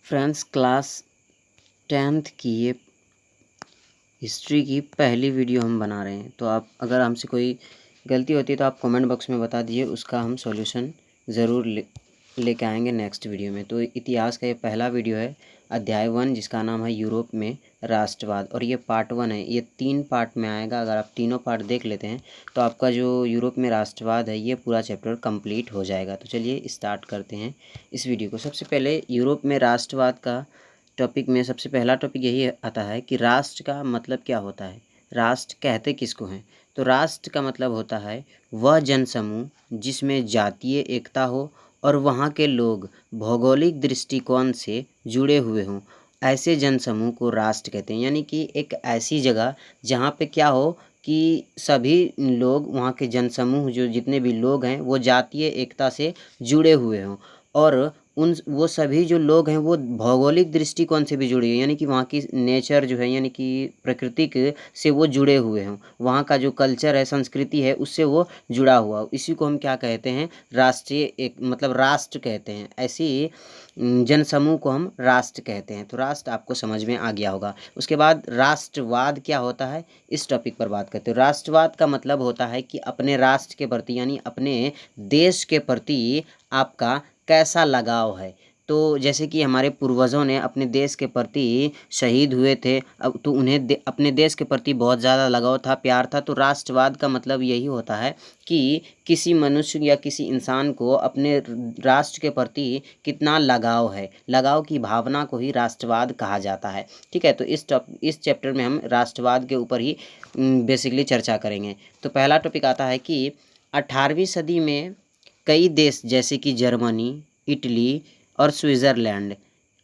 Friends, class 10th की ये history की पहली वीडियो हम बना रहे हैं। तो आप अगर हमसे कोई गलती होती है तो आप कमेंट बॉक्स में बता दीजिए, उसका हम सॉल्यूशन ज़रूर लेके आएंगे नेक्स्ट वीडियो में। तो इतिहास का ये पहला वीडियो है, अध्याय 1, जिसका नाम है यूरोप में राष्ट्रवाद, और ये पार्ट 1 है। ये 3 पार्ट में आएगा। अगर आप तीनों पार्ट देख लेते हैं तो आपका जो यूरोप में राष्ट्रवाद है ये पूरा चैप्टर कंप्लीट हो जाएगा। तो चलिए स्टार्ट करते हैं इस वीडियो को। सबसे पहले यूरोप में राष्ट्रवाद का टॉपिक में सबसे पहला टॉपिक यही आता है कि राष्ट्र का मतलब क्या होता है, राष्ट्र कहते किसको हैं। तो राष्ट्र का मतलब होता है वह जनसमूह जिसमें जातीय एकता हो और वहाँ के लोग भौगोलिक दृष्टिकोण से जुड़े हुए हों, ऐसे जनसमूह को राष्ट्र कहते हैं। यानी कि एक ऐसी जगह जहाँ पे क्या हो कि सभी लोग, वहाँ के जनसमूह जो जितने भी लोग हैं वो जातीय एकता से जुड़े हुए हों, और वो सभी जो लोग हैं वो भौगोलिक दृष्टिकोण से भी जुड़े हैं। यानी कि वहाँ की नेचर जो है, यानी कि प्राकृतिक से वो जुड़े हुए हों, वहाँ का जो कल्चर है, संस्कृति है, उससे वो जुड़ा हुआ हो। इसी को हम क्या कहते हैं, राष्ट्रीय एक मतलब राष्ट्र कहते हैं। ऐसी जनसमूह को हम राष्ट्र कहते हैं। तो राष्ट्र आपको समझ में आ गया होगा। उसके बाद राष्ट्रवाद क्या होता है, इस टॉपिक पर बात करते हैं। राष्ट्रवाद का मतलब होता है कि अपने राष्ट्र के प्रति, यानी अपने देश के प्रति आपका कैसा लगाव है। तो जैसे कि हमारे पूर्वजों ने अपने देश के प्रति शहीद हुए थे, अब तो उन्हें अपने देश के प्रति बहुत ज़्यादा लगाव था, प्यार था। तो राष्ट्रवाद का मतलब यही होता है कि किसी मनुष्य या किसी इंसान को अपने राष्ट्र के प्रति कितना लगाव है, लगाव की भावना को ही राष्ट्रवाद कहा जाता है। ठीक है, तो इस चैप्टर में हम राष्ट्रवाद के ऊपर ही बेसिकली चर्चा करेंगे। तो पहला टॉपिक आता है कि 18वीं सदी में कई देश जैसे कि जर्मनी, इटली और स्विट्ज़रलैंड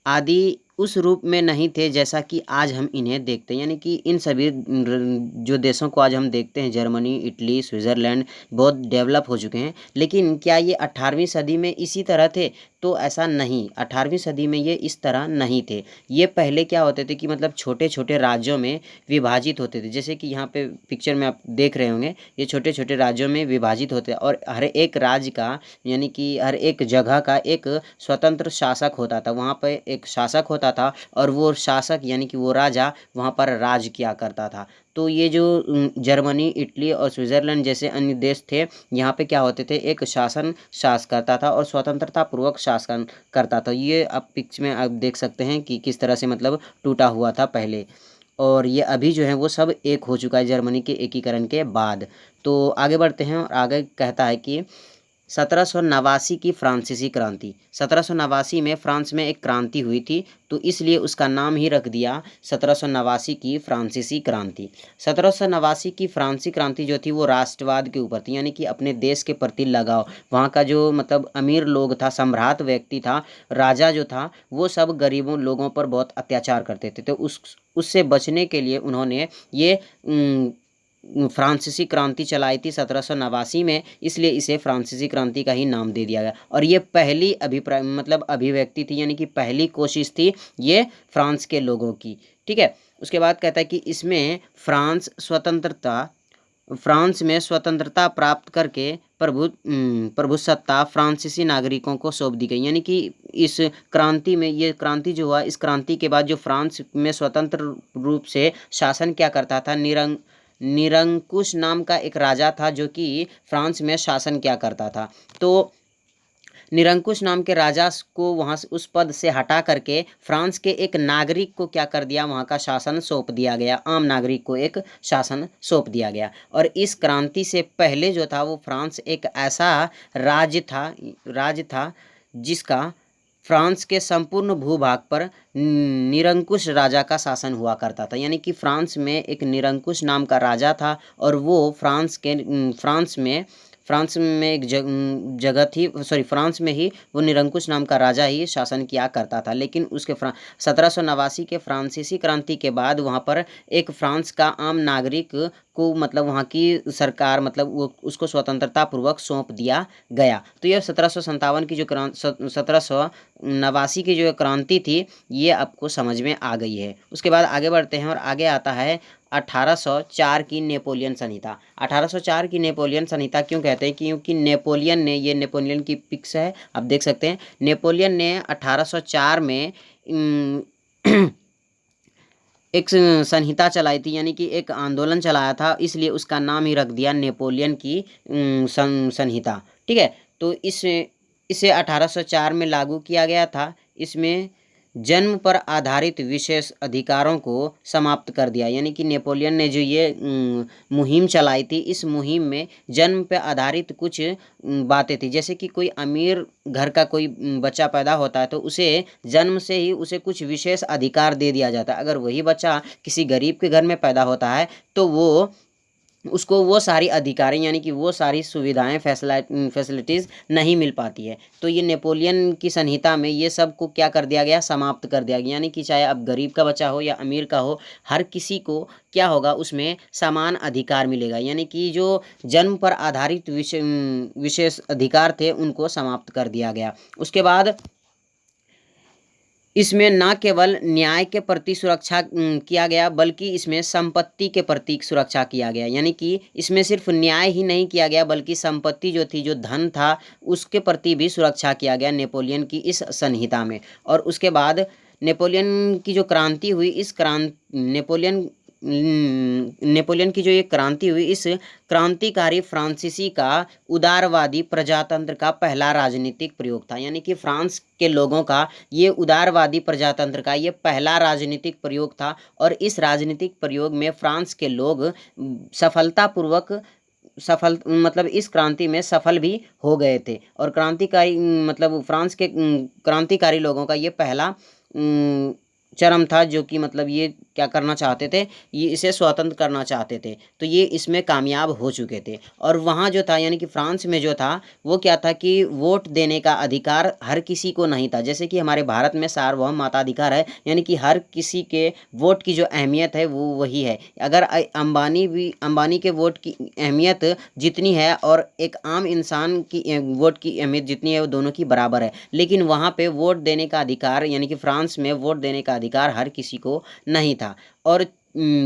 आदि उस रूप में नहीं थे जैसा कि आज हम इन्हें देखते हैं। यानी कि इन सभी जो देशों को आज हम देखते हैं, जर्मनी, इटली, स्विट्ज़रलैंड, बहुत डेवलप हो चुके हैं। लेकिन क्या ये 18वीं सदी में इसी तरह थे? तो ऐसा नहीं, 18वीं सदी में ये इस तरह नहीं थे। ये पहले क्या होते थे कि मतलब छोटे छोटे राज्यों में विभाजित होते थे। जैसे कि यहाँ पे पिक्चर में आप देख रहे होंगे, ये छोटे छोटे राज्यों में विभाजित होते हैं, और हर एक राज्य का, यानी कि हर एक जगह का एक स्वतंत्र शासक होता था। वहाँ पर एक शासक होता था, और वो शासक यानी कि वो राजा वहाँ पर राज किया करता था। तो ये जो जर्मनी, इटली और स्विट्ज़रलैंड जैसे अन्य देश थे, यहाँ पे क्या होते थे, एक शासन करता था और स्वतंत्रता पूर्वक शासन करता था। ये आप पिक्चर में आप देख सकते हैं कि किस तरह से मतलब टूटा हुआ था पहले, और ये अभी जो है वो सब एक हो चुका है जर्मनी के एकीकरण के बाद। तो आगे बढ़ते हैं, और आगे कहता है कि 1789 की फ्रांसीसी क्रांति। 1789 में फ्रांस में एक क्रांति हुई थी, तो इसलिए उसका नाम ही रख दिया 1789 की फ्रांसीसी क्रांति। 1789 की फ्रांसीसी क्रांति जो थी वो राष्ट्रवाद के ऊपर थी, यानी कि अपने देश के प्रति लगाव। वहाँ का जो मतलब अमीर लोग था, सम्राट व्यक्ति था, राजा जो था, वो सब गरीबों लोगों पर बहुत अत्याचार करते थे। तो उससे बचने के लिए उन्होंने ये फ्रांसीसी क्रांति चलाई थी 1789 में, इसलिए इसे फ्रांसीसी क्रांति का ही नाम दे दिया गया। और ये पहली अभिप्राय मतलब अभिव्यक्ति थी, यानी कि पहली कोशिश थी ये फ्रांस के लोगों की। ठीक है, उसके बाद कहता है कि इसमें फ्रांस में स्वतंत्रता प्राप्त करके प्रभुसत्ता फ्रांसीसी नागरिकों को सौंप दी गई। यानी कि इस क्रांति में, ये क्रांति जो हुआ, इस क्रांति के बाद जो फ्रांस में स्वतंत्र रूप से शासन क्या करता था, निरंकुश नाम का एक राजा था जो कि फ्रांस में शासन क्या करता था। तो निरंकुश नाम के राजा को वहाँ से उस पद से हटा करके फ्रांस के एक नागरिक को क्या कर दिया, वहाँ का शासन सौंप दिया गया, आम नागरिक को एक शासन सौंप दिया गया। और इस क्रांति से पहले जो था वो फ्रांस एक ऐसा राज्य था जिसका फ्रांस के संपूर्ण भूभाग पर निरंकुश राजा का शासन हुआ करता था। यानी कि फ्रांस में एक निरंकुश नाम का राजा था, और वो फ्रांस में एक जगह थी, सॉरी, फ्रांस में ही वो निरंकुश नाम का राजा ही शासन किया करता था। लेकिन उसके 1789 के फ्रांसीसी क्रांति के बाद वहाँ पर एक फ्रांस का आम नागरिक को मतलब वहाँ की सरकार मतलब वो उसको स्वतंत्रता पूर्वक सौंप दिया गया। तो यह 1757 की जो 1789 की जो क्रांति थी ये आपको समझ में आ गई है। उसके बाद आगे बढ़ते हैं और आगे आता है 1804 की नेपोलियन संहिता। 1804 की नेपोलियन संहिता क्यों कहते हैं? क्योंकि नेपोलियन ने, ये नेपोलियन की पिक्स है आप देख सकते हैं, नेपोलियन ने 1804 में एक संहिता चलाई थी, यानी कि एक आंदोलन चलाया था, इसलिए उसका नाम ही रख दिया नेपोलियन की संहिता। ठीक है, तो इसे 1804 में लागू किया गया था। इसमें जन्म पर आधारित विशेष अधिकारों को समाप्त कर दिया, यानी कि नेपोलियन ने जो ये मुहिम चलाई थी, इस मुहिम में जन्म पर आधारित कुछ बातें थी, जैसे कि कोई अमीर घर का कोई बच्चा पैदा होता है तो उसे जन्म से ही उसे कुछ विशेष अधिकार दे दिया जाता है। अगर वही बच्चा किसी गरीब के घर में पैदा होता है तो उसको वो सारी अधिकारें यानी कि वो सारी सुविधाएं फैसिलिटीज़ नहीं मिल पाती है। तो ये नेपोलियन की संहिता में ये सब को क्या कर दिया गया? समाप्त कर दिया गया, यानी कि चाहे अब गरीब का बच्चा हो या अमीर का हो, हर किसी को क्या होगा? उसमें समान अधिकार मिलेगा, यानी कि जो जन्म पर आधारित विशेष अधिकार थे उनको समाप्त कर दिया गया। उसके बाद इसमें न केवल न्याय के प्रति सुरक्षा किया गया, बल्कि इसमें संपत्ति के प्रति सुरक्षा किया गया, यानी कि इसमें सिर्फ न्याय ही नहीं किया गया बल्कि संपत्ति जो थी, जो धन था, उसके प्रति भी सुरक्षा किया गया नेपोलियन की इस संहिता में। और उसके बाद नेपोलियन की जो क्रांति हुई, इस नेपोलियन की जो ये क्रांति हुई, इस क्रांतिकारी फ्रांसीसी का उदारवादी प्रजातंत्र का पहला राजनीतिक प्रयोग था, यानी कि फ्रांस के लोगों का ये उदारवादी प्रजातंत्र का ये पहला राजनीतिक प्रयोग था। और इस राजनीतिक प्रयोग में फ्रांस के लोग सफलतापूर्वक मतलब इस क्रांति में सफल भी हो गए थे। और क्रांतिकारी मतलब फ्रांस के क्रांतिकारी लोगों का ये पहला चरम था, जो कि मतलब ये क्या करना चाहते थे? ये इसे स्वतंत्र करना चाहते थे, तो ये इसमें कामयाब हो चुके थे। और वहाँ जो था, यानी कि फ्रांस में जो था वो क्या था कि वोट देने का अधिकार हर किसी को नहीं था, जैसे कि हमारे भारत में सार्वभौम मताधिकार है, यानी कि हर किसी के वोट की जो अहमियत है वो वही है। अगर अंबानी के वोट की अहमियत जितनी है और एक आम इंसान की वोट की अहमियत जितनी है, वो दोनों की बराबर है। लेकिन वहाँ पे वोट देने का अधिकार, यानी कि फ्रांस में वोट देने का अधिकार हर किसी को नहीं था। और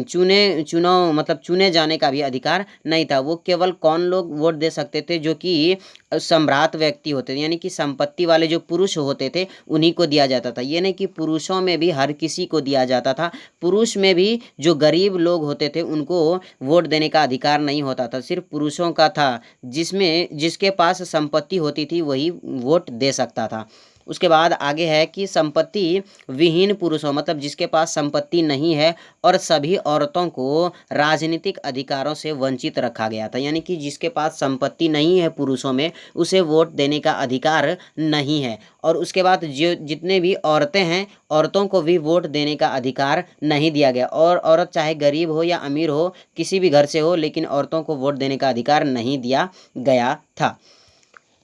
चुने जाने का भी अधिकार नहीं था। वो केवल कौन लोग वोट दे सकते थे? जो कि सम्राट व्यक्ति होते थे, यानी कि संपत्ति वाले जो पुरुष होते थे उन्हीं को दिया जाता था। ये नहीं कि पुरुषों में भी हर किसी को दिया जाता था। पुरुष में भी जो गरीब लोग होते थे उनको वोट देने का अधिकार नहीं होता था, सिर्फ पुरुषों का था। जिसके पास संपत्ति होती थी वही वोट दे सकता था। उसके बाद आगे है कि संपत्ति विहीन पुरुषों, मतलब जिसके पास संपत्ति नहीं है, और सभी औरतों को राजनीतिक अधिकारों से वंचित रखा गया था, यानी कि जिसके पास संपत्ति नहीं है पुरुषों में, उसे वोट देने का अधिकार नहीं है। और उसके बाद जो जितने भी औरतें हैं, औरतों को भी वोट देने का अधिकार नहीं दिया गया। और औरत चाहे गरीब हो या अमीर हो, किसी भी घर से हो, लेकिन औरतों को वोट देने का अधिकार नहीं दिया गया था।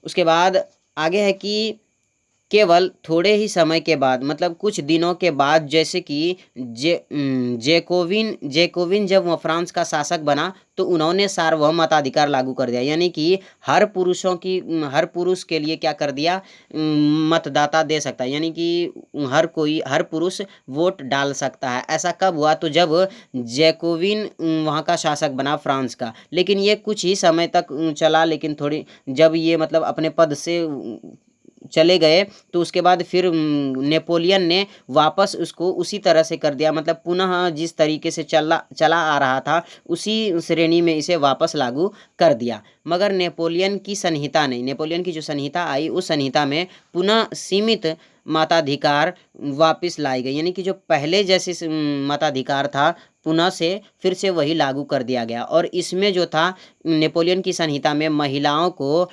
उसके बाद आगे है कि केवल थोड़े ही समय के बाद, मतलब कुछ दिनों के बाद, जैसे कि जैकोबिन जब वह फ्रांस का शासक बना तो उन्होंने सार्वभौम मताधिकार लागू कर दिया, यानी कि हर पुरुष के लिए क्या कर दिया? मतदाता दे सकता है, यानी कि हर पुरुष वोट डाल सकता है। ऐसा कब हुआ? तो जब जैकोबिन वहाँ का शासक बना फ्रांस का। लेकिन ये कुछ ही समय तक चला, लेकिन जब ये मतलब अपने पद से चले गए तो उसके बाद फिर नेपोलियन ने वापस उसको उसी तरह से कर दिया, मतलब पुनः जिस तरीके से चला आ रहा था उसी श्रेणी में इसे वापस लागू कर दिया। मगर नेपोलियन की जो संहिता आई, उस संहिता में पुनः सीमित मताधिकार वापस लाई गई, यानी कि जो पहले जैसे मताधिकार था पुनः से फिर से वही लागू कर दिया गया। और इसमें जो था नेपोलियन की संहिता में महिलाओं को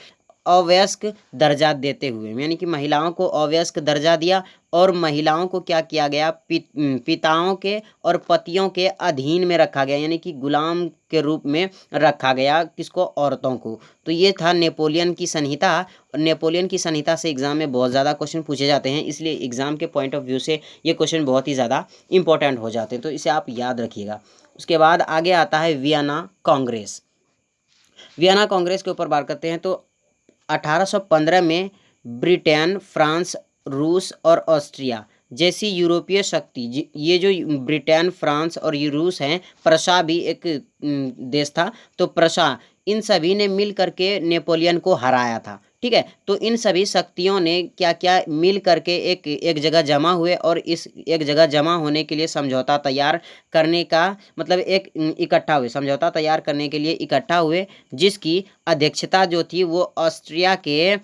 अवयस्क दर्जा देते हुए, यानी कि महिलाओं को अवयस्क दर्जा दिया, और महिलाओं को क्या किया गया? पिताओं के और पतियों के अधीन में रखा गया, यानी कि गुलाम के रूप में रखा गया। किसको? औरतों को। तो ये था नेपोलियन की संहिता। नेपोलियन की संहिता से एग्जाम में बहुत ज़्यादा क्वेश्चन पूछे जाते हैं, इसलिए एग्जाम के पॉइंट ऑफ व्यू से ये क्वेश्चन बहुत ही ज़्यादा इंपॉर्टेंट हो जाते हैं, तो इसे आप याद रखिएगा। उसके बाद आगे आता है वियना कांग्रेस। वियना कांग्रेस के ऊपर बात करते हैं तो 1815 में ब्रिटेन, फ्रांस, रूस और ऑस्ट्रिया जैसी यूरोपीय शक्ति, ये जो ब्रिटेन, फ्रांस और ये रूस हैं, प्रशा भी एक देश था, तो प्रशा, इन सभी ने मिल करके नेपोलियन को हराया था। ठीक है, तो इन सभी शक्तियों ने क्या क्या मिल करके एक जगह जमा हुए और इस एक जगह जमा होने के लिए समझौता तैयार करने का मतलब एक इकट्ठा हुए, समझौता तैयार करने के लिए इकट्ठा हुए, जिसकी अध्यक्षता जो थी वो ऑस्ट्रिया के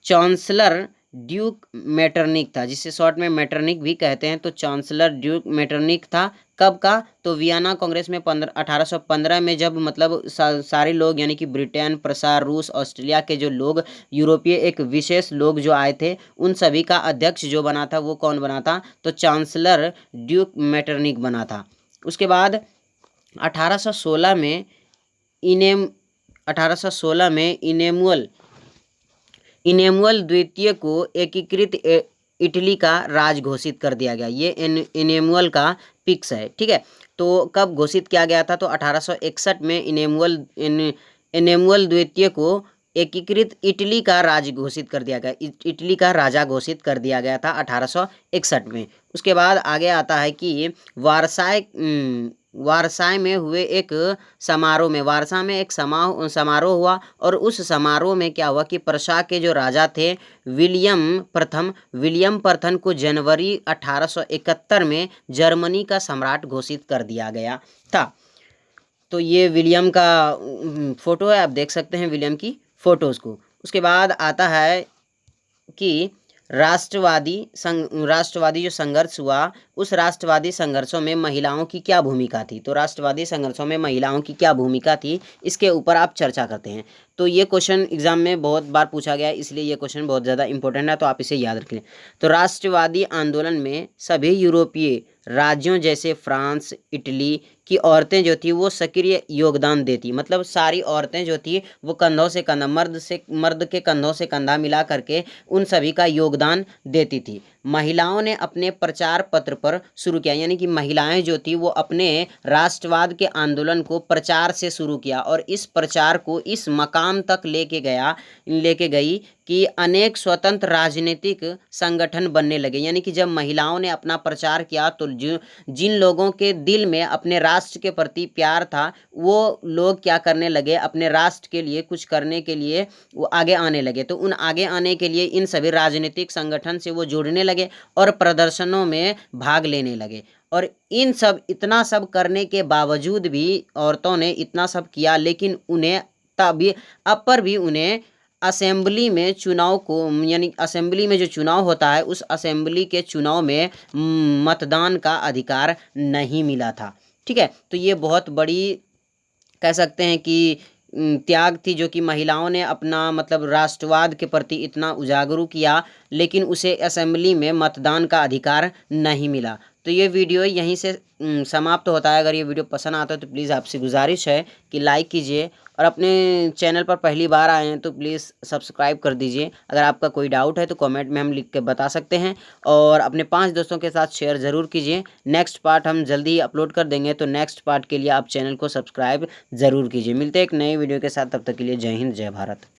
चांसलर ड्यूक मेटरनिक था, जिसे शॉर्ट में मेटरनिक भी कहते हैं। तो चांसलर ड्यूक मेटरनिक था। कब का? तो वियना कांग्रेस में 1815 में, जब मतलब सारे लोग यानी कि ब्रिटेन, प्रशा, रूस, ऑस्ट्रेलिया के जो लोग, यूरोपीय एक विशेष लोग जो आए थे, उन सभी का अध्यक्ष जो बना था वो कौन बना था? तो चांसलर ड्यूक मेटरनिक बना था। उसके बाद 1816 में इनेमुअल द्वितीय को एकीकृत इटली का राज घोषित कर दिया गया। ये इनेमुअल का पिक्स है। ठीक है, तो कब घोषित किया गया था? तो 1861 में इनेमुअल द्वितीय को एकीकृत इटली का राज घोषित कर दिया गया, इटली का राजा घोषित कर दिया गया था 1861 में। उसके बाद आगे आता है कि वारसाई में हुए एक समारोह में, वारसा में एक समारोह हुआ, और उस समारोह में क्या हुआ कि प्रशा के जो राजा थे विलियम प्रथम को जनवरी 1871 में जर्मनी का सम्राट घोषित कर दिया गया था। तो ये विलियम का फोटो है, आप देख सकते हैं विलियम की फोटोज़ को। उसके बाद आता है कि राष्ट्रवादी जो संघर्ष हुआ, उस राष्ट्रवादी संघर्षों में महिलाओं की क्या भूमिका थी? तो राष्ट्रवादी संघर्षों में महिलाओं की क्या भूमिका थी, इसके ऊपर आप चर्चा करते हैं। तो ये क्वेश्चन एग्जाम में बहुत बार पूछा गया है, इसलिए ये क्वेश्चन बहुत ज़्यादा इंपॉर्टेंट है, तो आप इसे याद रखें। तो राष्ट्रवादी आंदोलन में सभी यूरोपीय राज्यों जैसे फ्रांस, इटली की औरतें जो थी वो सक्रिय योगदान देती, मतलब सारी औरतें जो थी वो कंधों से कंधा, मर्द के कंधों से कंधा मिला करके उन सभी का योगदान देती थी। महिलाओं ने अपने प्रचार पत्र पर शुरू किया, यानी कि महिलाएं जो थी वो अपने राष्ट्रवाद के आंदोलन को प्रचार से शुरू किया, और इस प्रचार को इस मकाम तक लेके गई कि अनेक स्वतंत्र राजनीतिक संगठन बनने लगे। यानी कि जब महिलाओं ने अपना प्रचार किया तो जिन लोगों के दिल में अपने राष्ट्र के प्रति प्यार था, वो लोग क्या करने लगे, अपने राष्ट्र के लिए कुछ करने के लिए वो आगे आने लगे। तो उन आगे आने के लिए इन सभी राजनीतिक संगठन से वो जुड़ने लगे और प्रदर्शनों में भाग लेने लगे। और इतना सब करने के बावजूद भी औरतों ने इतना सब किया, लेकिन उन्हें उन्हें असेंबली में चुनाव को, यानी असेंबली में जो चुनाव होता है उस असेंबली के चुनाव में मतदान का अधिकार नहीं मिला था। ठीक है, तो ये बहुत बड़ी कह सकते हैं कि त्याग थी, जो कि महिलाओं ने अपना मतलब राष्ट्रवाद के प्रति इतना उजागर किया, लेकिन उसे असेंबली में मतदान का अधिकार नहीं मिला। तो ये वीडियो यहीं से समाप्त होता है। अगर ये वीडियो पसंद आता है तो प्लीज़ आपसे गुजारिश है कि लाइक कीजिए, और अपने चैनल पर पहली बार आए हैं तो प्लीज़ सब्सक्राइब कर दीजिए। अगर आपका कोई डाउट है तो कमेंट में हम लिख के बता सकते हैं, और अपने 5 दोस्तों के साथ शेयर ज़रूर कीजिए। नेक्स्ट पार्ट हम जल्दी ही अपलोड कर देंगे, तो नेक्स्ट पार्ट के लिए आप चैनल को सब्सक्राइब ज़रूर कीजिए। मिलते हैं एक नई वीडियो के साथ, तब तक के लिए जय हिंद, जय भारत।